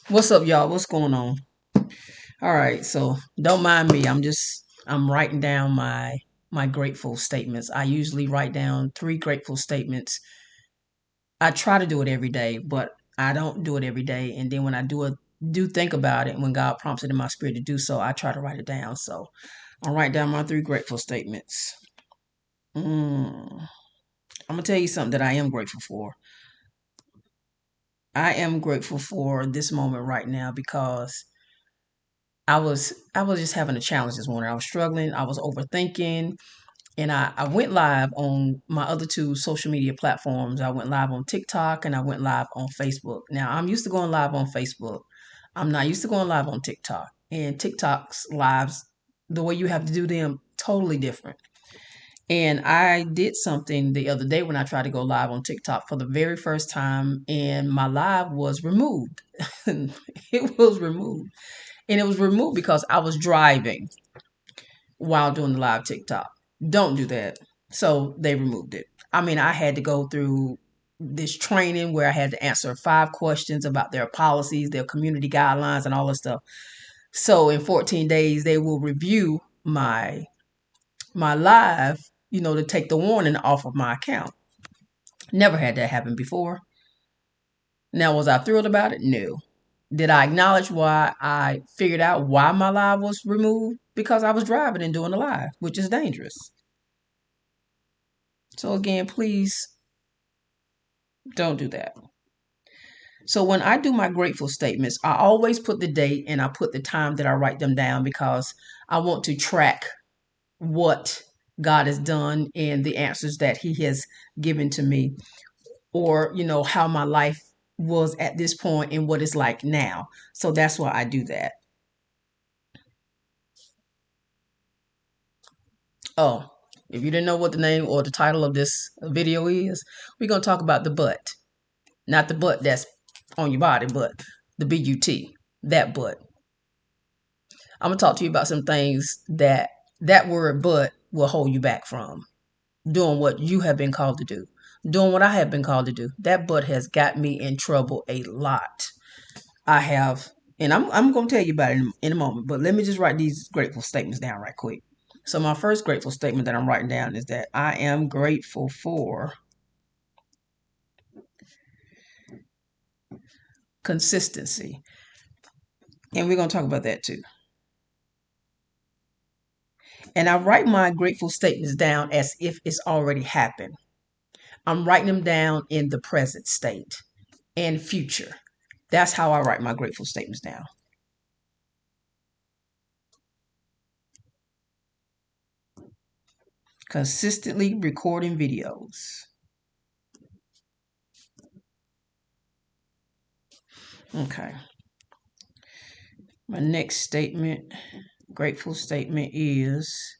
What's up, y'all? What's going on? All right, so don't mind me. I'm writing down my grateful statements. I usually write down three grateful statements. I try to do it every day, but I don't do it every day. And then when I do think about it, when God prompts it in my spirit to do so, I try to write it down. So I'll write down my three grateful statements. I'm gonna tell you something that I am grateful for. I am grateful for this moment right now because I was just having a challenge this morning. I was struggling. I was overthinking, and I went live on my other two social media platforms. I went live on TikTok and I went live on Facebook. Now I'm used to going live on Facebook. I'm not used to going live on TikTok. And TikTok's lives, the way you have to do them, totally different. And I did something the other day when I tried to go live on TikTok for the very first time, and my live was removed. It was removed. And it was removed because I was driving while doing the live TikTok. Don't do that. So they removed it. I mean, I had to go through this training where I had to answer 5 questions about their policies, their community guidelines, and all this stuff. So in 14 days, they will review my live, to take the warning off of my account. Never had that happen before. Now, was I thrilled about it? No. Did I acknowledge why I figured out why my live was removed? Because I was driving and doing a live, which is dangerous. So again, please don't do that. So when I do my grateful statements, I always put the date and I put the time that I write them down because I want to track what God has done and the answers that He has given to me, or how my life was at this point and what it's like now. So that's why I do that. Oh, if you didn't know what the name or the title of this video is, we're going to talk about the butt. Not the butt that's on your body, but the B-U-T, that butt. I'm going to talk to you about some things that word but will hold you back from doing what you have been called to do, doing what I have been called to do. That but has got me in trouble a lot. I have, and I'm going to tell you about it in a moment, but let me just write these grateful statements down right quick. So my first grateful statement that I'm writing down is that I am grateful for consistency. And we're going to talk about that too. And I write my grateful statements down as if it's already happened. I'm writing them down in the present state and future. That's how I write my grateful statements down. Consistently recording videos. Okay. My next statement, grateful statement is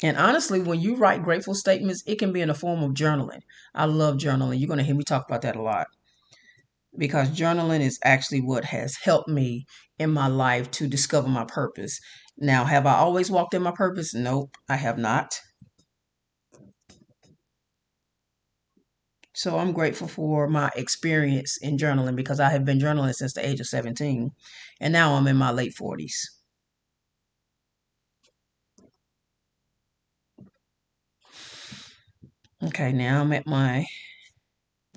and honestly, when you write grateful statements, it can be in the form of journaling. I love journaling. You're going to hear me talk about that a lot because journaling is actually what has helped me in my life to discover my purpose. Now, have I always walked in my purpose? Nope, I have not. So I'm grateful for my experience in journaling because I have been journaling since the age of 17 and now I'm in my late 40s. Okay, now I'm at my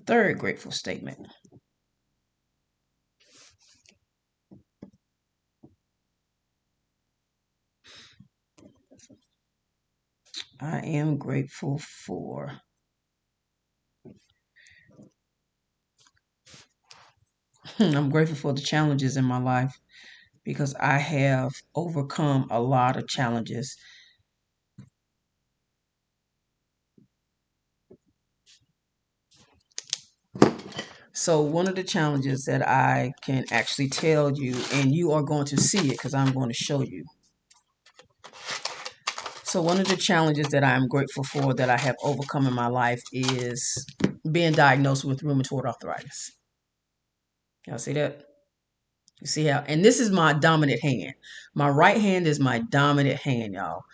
third grateful statement. I am grateful for I'm grateful for the challenges in my life because I have overcome a lot of challenges. So one of the challenges that I can actually tell you, and you are going to see it because I'm going to show you. So one of the challenges that I am grateful for that I have overcome in my life is being diagnosed with rheumatoid arthritis. Y'all see that? You see how? And this is my dominant hand. My right hand is my dominant hand, y'all.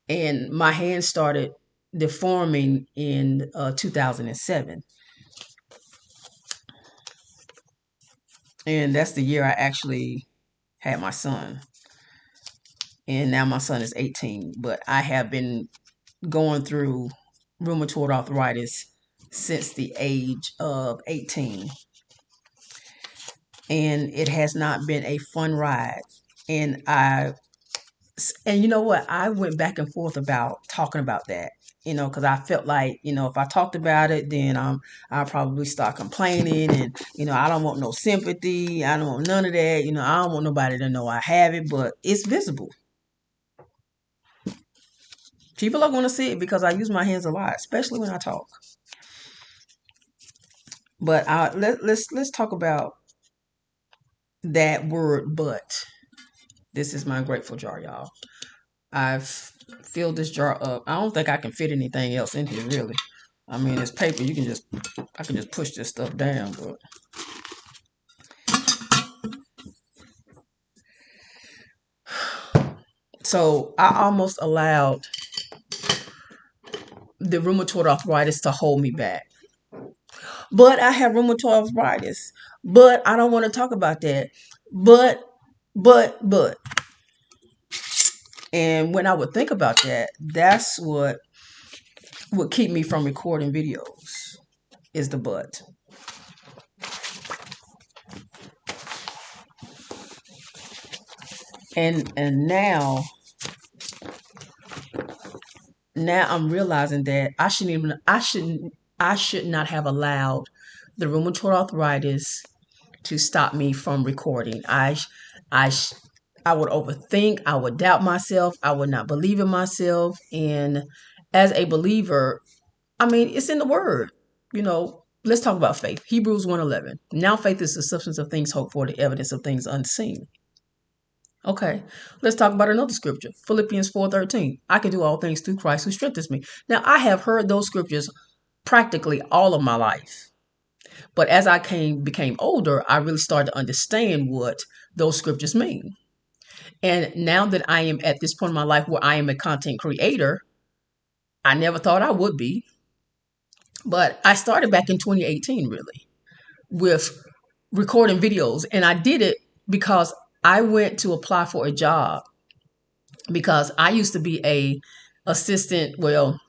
And my hand started. deforming in 2007. And that's the year I actually had my son. And now my son is 18. But I have been going through rheumatoid arthritis since the age of 18. And it has not been a fun ride. And you know what? I went back and forth about talking about that, because I felt like, if I talked about it, then I'll probably start complaining, and, I don't want no sympathy. I don't want none of that. I don't want nobody to know I have it, but it's visible. People are going to see it because I use my hands a lot, especially when I talk. But let's talk about that word, but. This is my grateful jar, y'all. I've filled this jar up. I don't think I can fit anything else in here, really. I mean, it's paper. I can just push this stuff down, but. So I almost allowed the rheumatoid arthritis to hold me back. But I have rheumatoid arthritis. But I don't want to talk about that. But. And when I would think about that, that's what would keep me from recording videos, is the but. And now I'm realizing that I should not have allowed the rheumatoid arthritis to stop me from recording. I I would overthink, I would doubt myself, I would not believe in myself, and as a believer, I mean, it's in the word. Let's talk about faith. Hebrews 1:11. Now faith is the substance of things hoped for, the evidence of things unseen. Okay, let's talk about another scripture. Philippians 4:13. I can do all things through Christ who strengthens me. Now, I have heard those scriptures practically all of my life. But as I became older, I really started to understand what those scriptures mean. And now that I am at this point in my life where I am a content creator, I never thought I would be. But I started back in 2018, really, with recording videos. And I did it because I went to apply for a job, because I used to be a assistant. Well,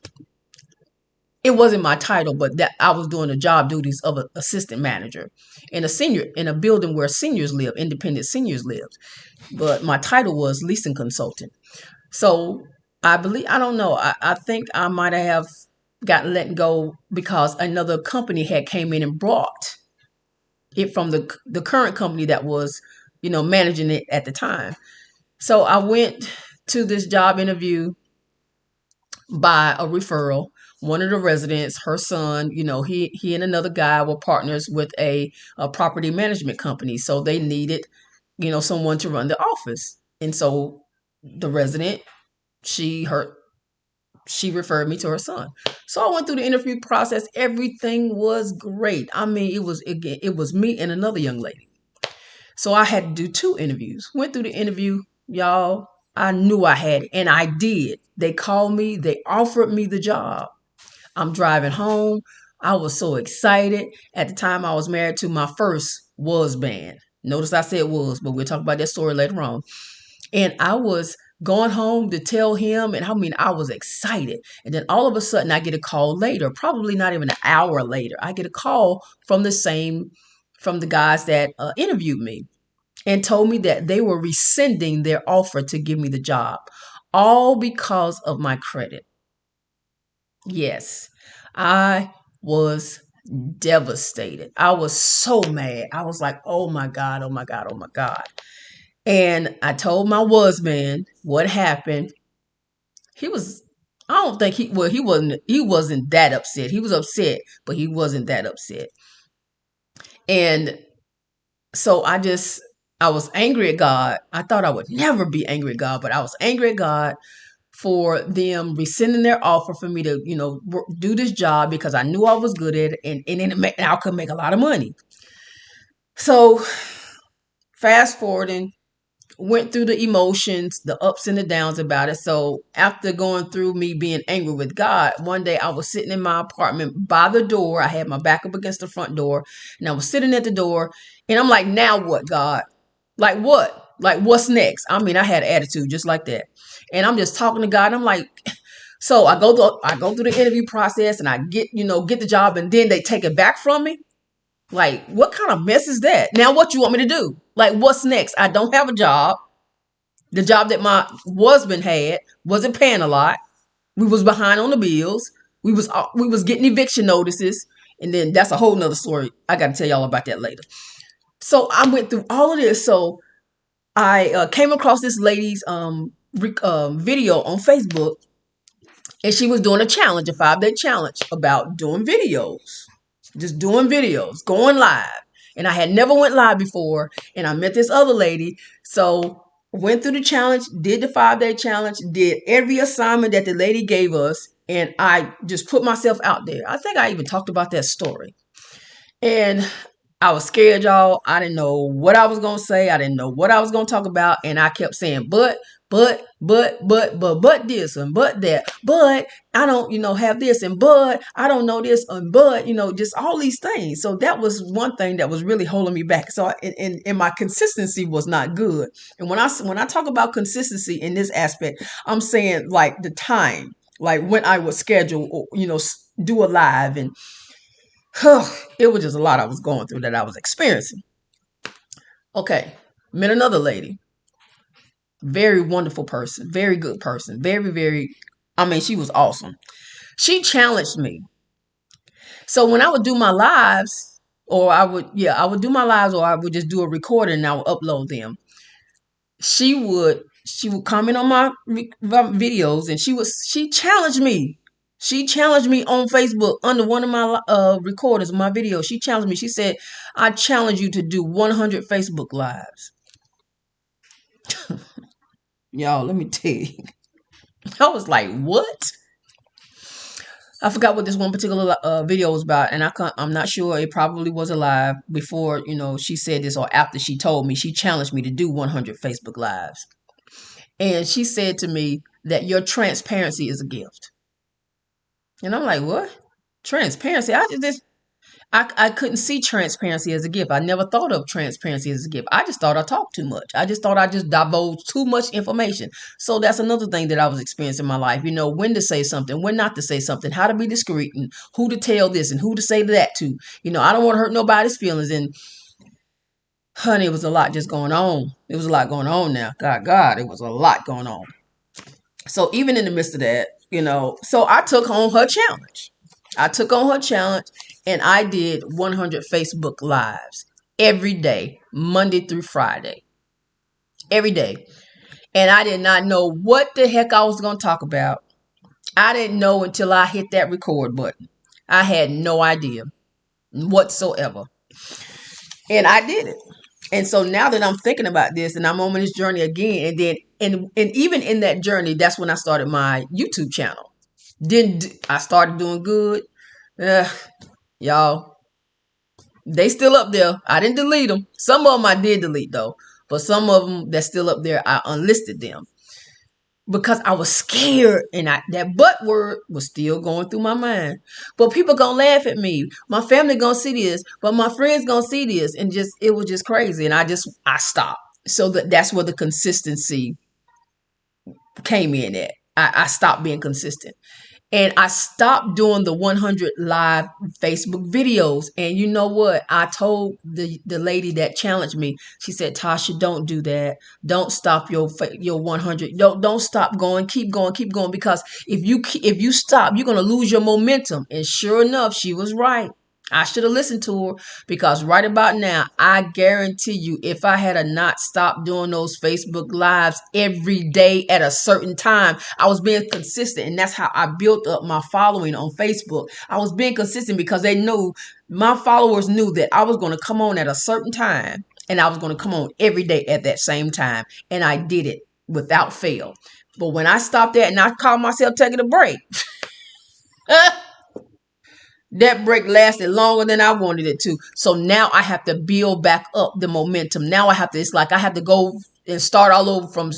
it wasn't my title, but that I was doing the job duties of an assistant manager in a building where seniors live, independent seniors lived. But my title was leasing consultant. So I don't know. I think I might have gotten let go because another company had came in and brought it from the current company that was, managing it at the time. So I went to this job interview by a referral. One of the residents, her son, he and another guy were partners with a property management company. So they needed, someone to run the office. And so the resident, she referred me to her son. So I went through the interview process. Everything was great. I mean, it was me and another young lady. So I had to do 2 interviews. Went through the interview, y'all. I knew I had it, and I did. They called me. They offered me the job. I'm driving home. I was so excited. At the time, I was married to my first was band. Notice I said was, but we'll talk about that story later on. And I was going home to tell him, and I was excited. And then all of a sudden, I get a call later, probably not even an hour later. I get a call from the guys that interviewed me, and told me that they were rescinding their offer to give me the job, all because of my credit. Yes, I was devastated. I was so mad. I was like, oh my God, oh my God, oh my God. And I told my man what happened. He was, I don't think he wasn't that upset. He was upset, but he wasn't that upset. And so I was angry at God. I thought I would never be angry at God, but I was angry at God for them rescinding their offer for me to, do this job, because I knew I was good at it, and I could make a lot of money. So fast forwarding, went through the emotions, the ups and the downs about it. So after going through me being angry with God, one day I was sitting in my apartment by the door. I had my back up against the front door, and I was sitting at the door, and I'm like, now what, God? Like what? Like what's next? I mean, I had an attitude just like that. And I'm just talking to God. And I'm like, so I go through the interview process and I get the job, and then they take it back from me. Like, what kind of mess is that? Now what you want me to do? Like, what's next? I don't have a job. The job that my husband had wasn't paying a lot. We was behind on the bills. We was getting eviction notices. And then that's a whole nother story. I got to tell y'all about that later. So I went through all of this. So I came across this lady's video on Facebook, and she was doing a challenge, a 5-day challenge about doing videos, just doing videos, going live. And I had never went live before, and I met this other lady. So went through the challenge, did the 5-day challenge, did every assignment that the lady gave us, and I just put myself out there. I think I even talked about that story. And I was scared, y'all. I didn't know what I was going to say. I didn't know what I was going to talk about. And I kept saying, but this and but that. But I don't, have this and but I don't know this and but, just all these things. So that was one thing that was really holding me back. So, and my consistency was not good. And when I talk about consistency in this aspect, I'm saying like the time, like when I would schedule, or, do a live, and it was just a lot I was going through that I was experiencing. Okay, met another lady, very wonderful person, very good person, very, very, I mean, she was awesome. She challenged me. So when I would do my lives, or I would do my lives, or I would just do a recording and I would upload them. She would comment on my videos, and she challenged me. She challenged me on Facebook under one of my recordings of my videos. She challenged me. She said, "I challenge you to do 100 Facebook lives." Y'all, let me tell you. I was like, "What?" I forgot what this one particular video was about, and I'm not sure. It probably was a live before, she said this, or after she told me. She challenged me to do 100 Facebook lives. And she said to me that your transparency is a gift. And I'm like, what? Transparency? I couldn't see transparency as a gift. I never thought of transparency as a gift. I just thought I talked too much. I just thought I just divulged too much information. So that's another thing that I was experiencing in my life. When to say something, when not to say something, how to be discreet, and who to tell this and who to say that to. I don't want to hurt nobody's feelings. And honey, it was a lot just going on. It was a lot going on now. God, it was a lot going on. So even in the midst of that, so I took on her challenge. I took on her challenge, and I did 100 Facebook lives every day, Monday through Friday, every day. And I did not know what the heck I was going to talk about. I didn't know until I hit that record button. I had no idea whatsoever. And I did it. And so now that I'm thinking about this, and I'm on this journey again, and then and even in that journey, that's when I started my YouTube channel. Then I started doing good. Y'all, they still up there. I didn't delete them. Some of them I did delete though, but some of them that's still up there, I unlisted them because I was scared, and that but word was still going through my mind. But people gonna laugh at me. My family gonna see this, but my friends gonna see this, and it was just crazy. And I stopped. So that's where the consistency came in at. I stopped being consistent. And I stopped doing the 100 live Facebook videos. And you know what? I told the lady that challenged me. She said, "Tasha, don't do that. Don't stop your 100. Don't stop going. Keep going. Keep going. Because if you stop, you're gonna lose your momentum." And sure enough, she was right. I should have listened to her, because right about now, I guarantee you, if I had not stopped doing those Facebook lives every day at a certain time, I was being consistent. And that's how I built up my following on Facebook. I was being consistent because my followers knew that I was going to come on at a certain time, and I was going to come on every day at that same time. And I did it without fail. But when I stopped that and I called myself taking a break, that break lasted longer than I wanted it to. So now I have to build back up the momentum. Now it's like I have to go and start all over from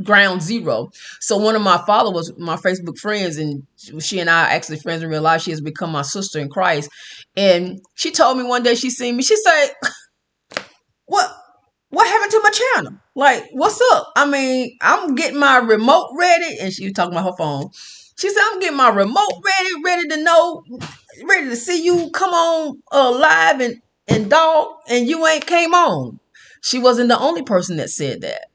ground zero. So one of my followers, my Facebook friends, and she and I are actually friends in real life. She has become my sister in Christ. And she told me one day, she seen me, she said, what what happened to my channel? Like, what's up? I mean, I'm getting my remote ready. And she was talking about her phone. She said, I'm getting my remote ready to know, ready to see you come on live and dog, and you ain't came on. She wasn't the only person that said that.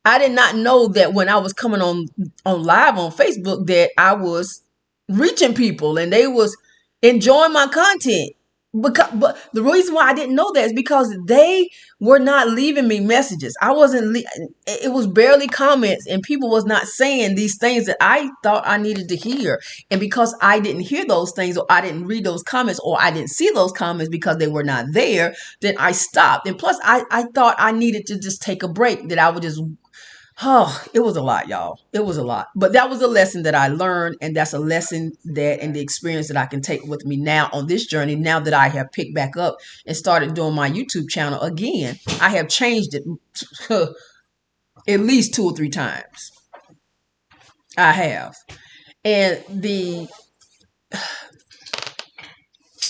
I did not know that when I was coming on live on Facebook that I was reaching people and they was enjoying my content. But the reason why I didn't know that is because they were not leaving me messages. I wasn't. It was barely comments, and people was not saying these things that I thought I needed to hear. And because I didn't hear those things, or I didn't read those comments, or I didn't see those comments because they were not there, then I stopped. And plus, I thought I needed to just take a break. That I would just Oh, it was a lot, y'all. It was a lot. But that was a lesson that I learned, and that's a lesson that and the experience that I can take with me now on this journey. Now that I have picked back up and started doing my YouTube channel again, I have changed it at least 2 or 3 times. I have. And the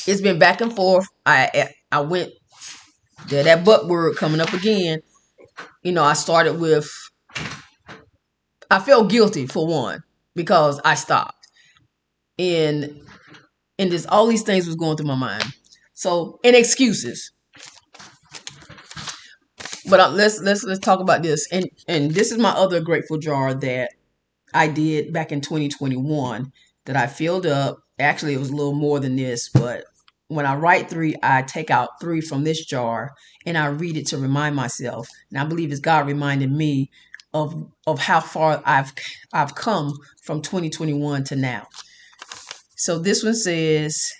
it's been back and forth. I went there, that butt word coming up again. I started with I felt guilty for one because I stopped. And this all these things was going through my mind. So, and excuses. But let's talk about this. And this is my other grateful jar that I did back in 2021 that I filled up. Actually, it was a little more than this, but when I write 3, I take out 3 from this jar and I read it to remind myself. And I believe it's God reminding me of how far I've come from 2021 to now. So this one says,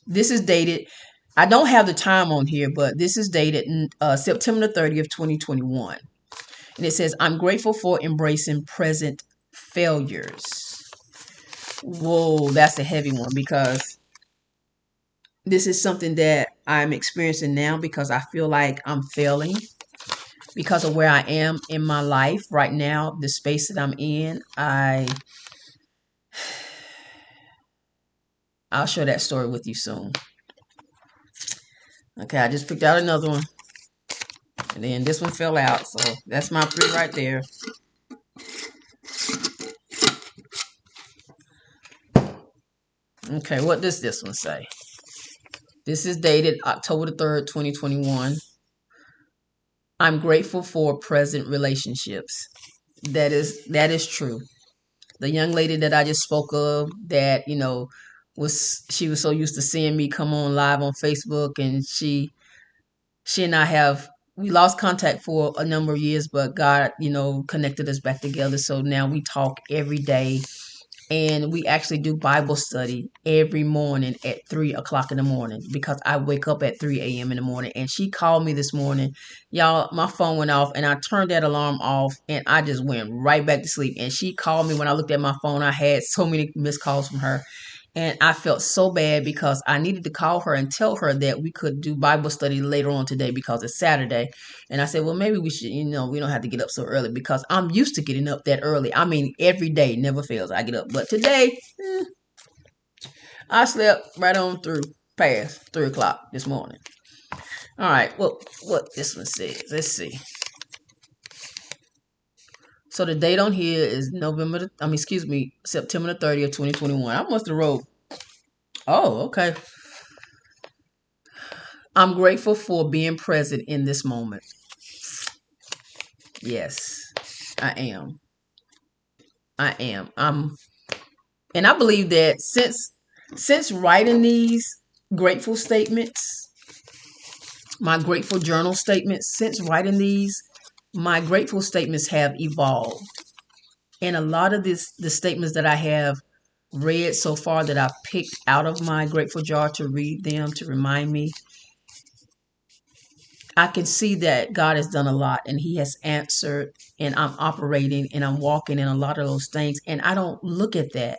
this is dated. I don't have the time on here, but this is dated September 30th, 2021. And it says, I'm grateful for embracing present failures. Whoa, that's a heavy one because this is something that I'm experiencing now because I feel like I'm failing because of where I am in my life right now, the space that I'm in. I'll share that story with you soon. Okay, I just picked out another one. And then this one fell out. So that's my 3 right there. Okay, what does this one say? This is dated October the 3rd, 2021. I'm grateful for present relationships. That is true. The young lady that I just spoke of that, she was so used to seeing me come on live on Facebook, and she and we lost contact for a number of years, but God, connected us back together. So now we talk every day. And we actually do Bible study every morning at 3 o'clock in the morning because I wake up at 3 a.m. in the morning. And she called me this morning. Y'all, my phone went off and I turned that alarm off and I just went right back to sleep. And she called me when I looked at my phone. I had so many missed calls from her. And I felt so bad because I needed to call her and tell her that we could do Bible study later on today because it's Saturday. And I said, well, maybe we should, we don't have to get up so early because I'm used to getting up that early. I mean, every day never fails. I get up. But today, I slept right on through past 3 o'clock this morning. All right. Well, what this one says. Let's see. So the date on here is September the 30th, 2021. I must have wrote. Oh, okay. I'm grateful for being present in this moment. Yes, I am. I am. And I believe that since writing these grateful statements, my grateful journal statements, since writing these, my grateful statements have evolved. And a lot of the statements that I have read so far that I've picked out of my grateful jar to read them to remind me, I can see that God has done a lot and he has answered, and I'm operating and I'm walking in a lot of those things. And I don't look at that.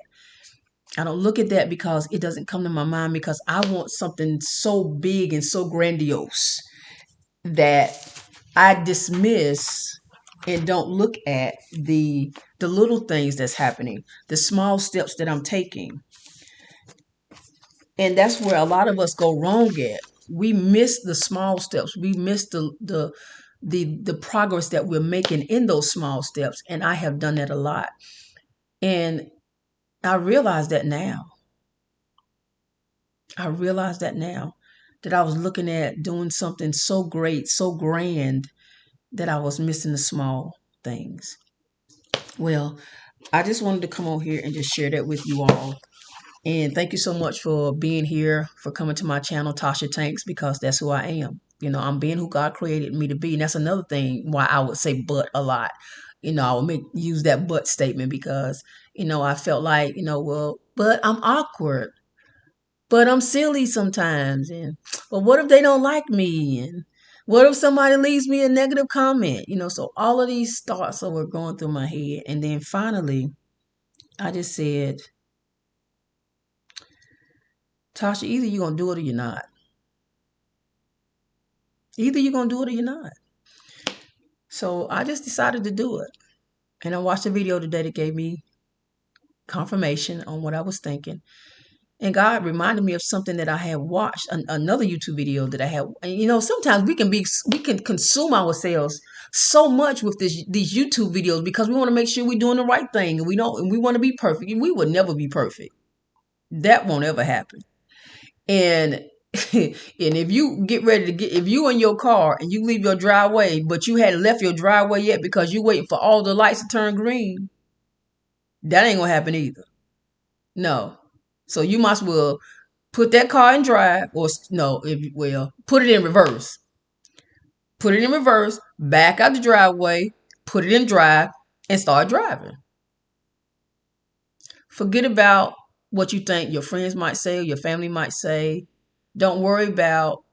I don't look at that because it doesn't come to my mind because I want something so big and so grandiose that I dismiss and don't look at the little things that's happening, the small steps that I'm taking. And that's where a lot of us go wrong at. We miss the small steps. We miss the progress that we're making in those small steps. And I have done that a lot. And I realize that now. I realize that now that I was looking at doing something so great, so grand, that I was missing the small things. Well, I just wanted to come on here and just share that with you all. And thank you so much for being here, for coming to my channel, Tasha Tanks, because that's who I am. You know, I'm being who God created me to be. And that's another thing why I would say but a lot. You know, I would use that but statement because, I felt like, well, but I'm awkward, but I'm silly sometimes. And, but what if they don't like me? And what if somebody leaves me a negative comment? So all of these thoughts that were going through my head. And then finally, I just said, Tasha, either you're going to do it or you're not. Either you're going to do it or you're not. So I just decided to do it. And I watched a video today that gave me confirmation on what I was thinking. And God reminded me of something that I had watched, another YouTube video that I had. And sometimes we can consume ourselves so much with these YouTube videos because we want to make sure we're doing the right thing, and we want to be perfect. And we would never be perfect. That won't ever happen. And and if you if you in your car and you leave your driveway, but you hadn't left your driveway yet because you waiting for all the lights to turn green, that ain't gonna happen either. No. So you might as well put that car in drive, or no, put it in reverse. Put it in reverse, back out the driveway, put it in drive, and start driving. Forget about what you think your friends might say or your family might say. Don't worry about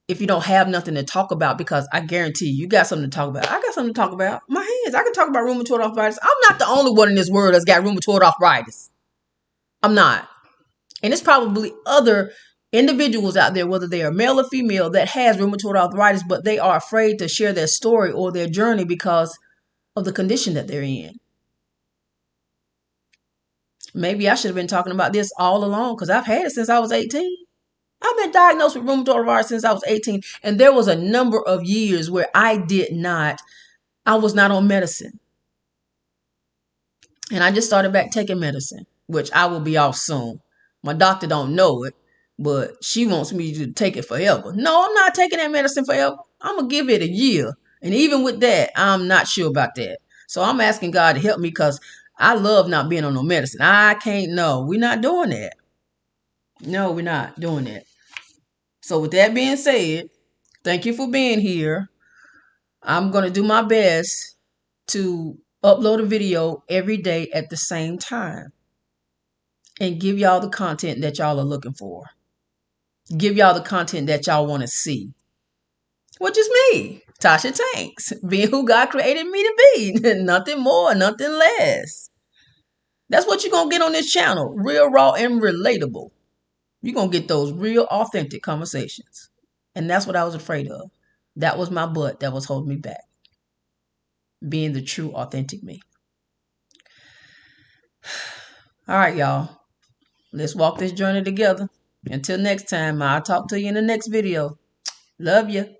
if you don't have nothing to talk about, because I guarantee you got something to talk about. I got something to talk about. My hands. I can talk about rheumatoid arthritis. I'm not the only one in this world that's got rheumatoid arthritis. I'm not. And it's probably other individuals out there, whether they are male or female, that has rheumatoid arthritis, but they are afraid to share their story or their journey because of the condition that they're in. Maybe I should have been talking about this all along because I've had it since I was 18. I've been diagnosed with rheumatoid arthritis since I was 18. And there was a number of years where I was not on medicine. And I just started back taking medicine, which I will be off soon. My doctor don't know it, but she wants me to take it forever. No, I'm not taking that medicine forever. I'm going to give it a year. And even with that, I'm not sure about that. So I'm asking God to help me because I love not being on no medicine. I can't, no, we're not doing that. No, we're not doing that. So with that being said, thank you for being here. I'm going to do my best to upload a video every day at the same time and give y'all the content that y'all are looking for. Give y'all the content that y'all want to see, which is me, Tasha Tanks, being who God created me to be. Nothing more, nothing less. That's what you're going to get on this channel. Real, raw, and relatable. You're going to get those real, authentic conversations. And that's what I was afraid of. That was my butt that was holding me back. Being the true, authentic me. All right, y'all. Let's walk this journey together. Until next time, I'll talk to you in the next video. Love you.